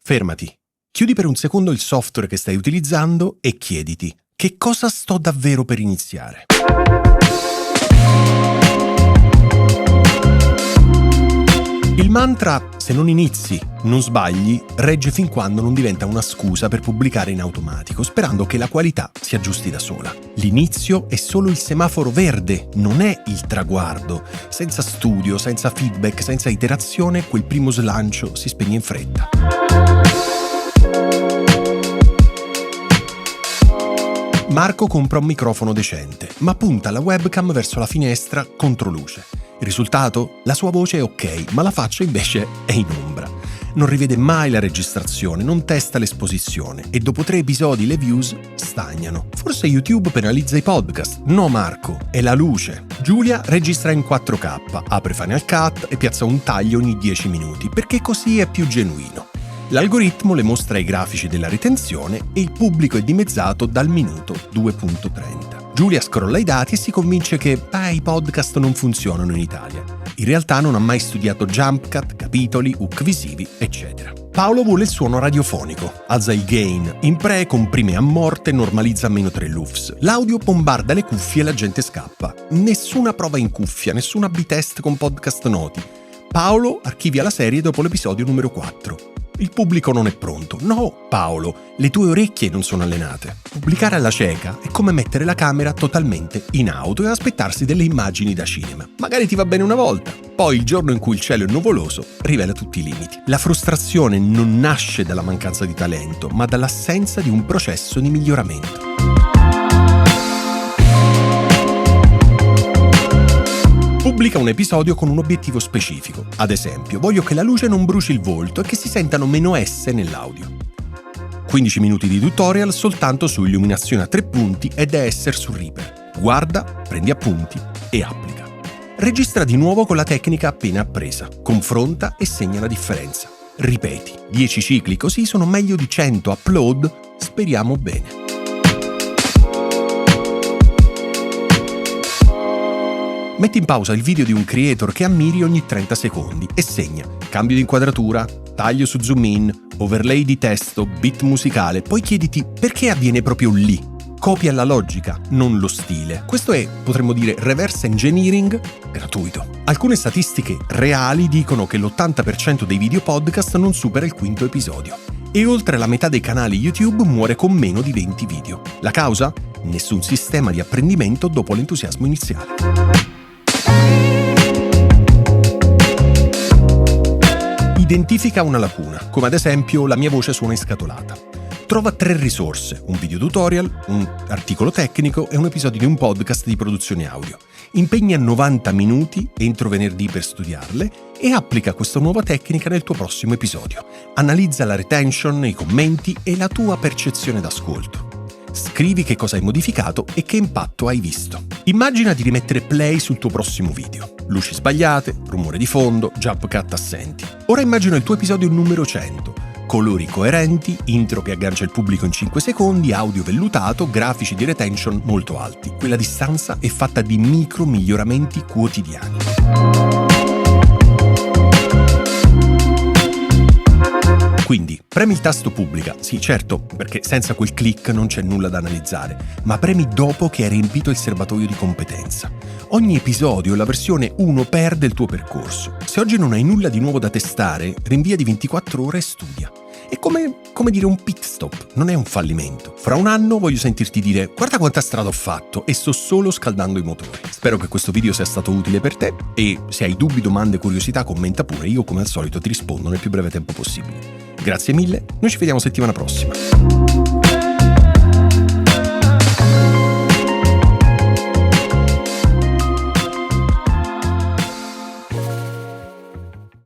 Fermati. Chiudi per un secondo il software che stai utilizzando e chiediti: che cosa sto davvero per iniziare? Il mantra "se non inizi, non sbagli" regge fin quando non diventa una scusa per pubblicare in automatico, sperando che la qualità si aggiusti da sola. L'inizio è solo il semaforo verde, non è il traguardo. Senza studio, senza feedback, senza iterazione, quel primo slancio si spegne in fretta. Marco compra un microfono decente, ma punta la webcam verso la finestra controluce. Il risultato? La sua voce è ok, ma la faccia invece è in ombra. Non rivede mai la registrazione, non testa l'esposizione e dopo 3 episodi le views stagnano. Forse YouTube penalizza i podcast? No Marco, è la luce. Giulia registra in 4K, apre Final Cut e piazza un taglio ogni 10 minuti, perché così è più genuino. L'algoritmo le mostra i grafici della ritenzione e il pubblico è dimezzato dal minuto 2.30. Giulia scrolla i dati e si convince che i podcast non funzionano in Italia. In realtà non ha mai studiato jump cut, capitoli, hook visivi, eccetera. Paolo vuole il suono radiofonico, alza il gain, in pre comprime a morte e normalizza a -3 lufs. L'audio bombarda le cuffie e la gente scappa. Nessuna prova in cuffia, nessun A/B test con podcast noti. Paolo archivia la serie dopo l'episodio numero 4. Il pubblico non è pronto. No, Paolo, le tue orecchie non sono allenate. Pubblicare alla cieca è come mettere la camera totalmente in auto e aspettarsi delle immagini da cinema. Magari ti va bene una volta, poi il giorno in cui il cielo è nuvoloso rivela tutti i limiti. La frustrazione non nasce dalla mancanza di talento, ma dall'assenza di un processo di miglioramento. Pubblica un episodio con un obiettivo specifico. Ad esempio, voglio che la luce non bruci il volto e che si sentano meno S nell'audio. 15 minuti di tutorial soltanto su illuminazione a 3 punti ed ESR su Reaper. Guarda, prendi appunti e applica. Registra di nuovo con la tecnica appena appresa. Confronta e segna la differenza. Ripeti. 10 cicli così sono meglio di 100 upload. Speriamo bene. Metti in pausa il video di un creator che ammiri ogni 30 secondi e segna cambio di inquadratura, taglio su zoom in, overlay di testo, beat musicale, poi chiediti perché avviene proprio lì. Copia la logica, non lo stile. Questo è, potremmo dire, reverse engineering gratuito. Alcune statistiche reali dicono che l'80% dei video podcast non supera il 5º episodio. E oltre la metà dei canali YouTube muore con meno di 20 video. La causa? Nessun sistema di apprendimento dopo l'entusiasmo iniziale. Identifica una lacuna, come ad esempio la mia voce suona inscatolata. Trova 3 risorse, un video tutorial, un articolo tecnico e un episodio di un podcast di produzione audio. Impegna 90 minuti entro venerdì per studiarle e applica questa nuova tecnica nel tuo prossimo episodio. Analizza la retention, i commenti e la tua percezione d'ascolto. Scrivi che cosa hai modificato e che impatto hai visto. Immagina di rimettere play sul tuo prossimo video. Luci sbagliate, rumore di fondo, jump cut assenti. Ora immagina il tuo episodio numero 100. Colori coerenti, intro che aggancia il pubblico in 5 secondi, audio vellutato, grafici di retention molto alti. Quella distanza è fatta di micro miglioramenti quotidiani. Quindi, premi il tasto pubblica, sì certo, perché senza quel click non c'è nulla da analizzare, ma premi dopo che hai riempito il serbatoio di competenza. Ogni episodio, la versione 1 perde il tuo percorso. Se oggi non hai nulla di nuovo da testare, rinvia di 24 ore e studia. È come dire un pit stop, non è un fallimento. Fra un anno voglio sentirti dire guarda quanta strada ho fatto e sto solo scaldando i motori. Spero che questo video sia stato utile per te e se hai dubbi, domande, curiosità commenta pure, io come al solito ti rispondo nel più breve tempo possibile. Grazie mille, noi ci vediamo settimana prossima.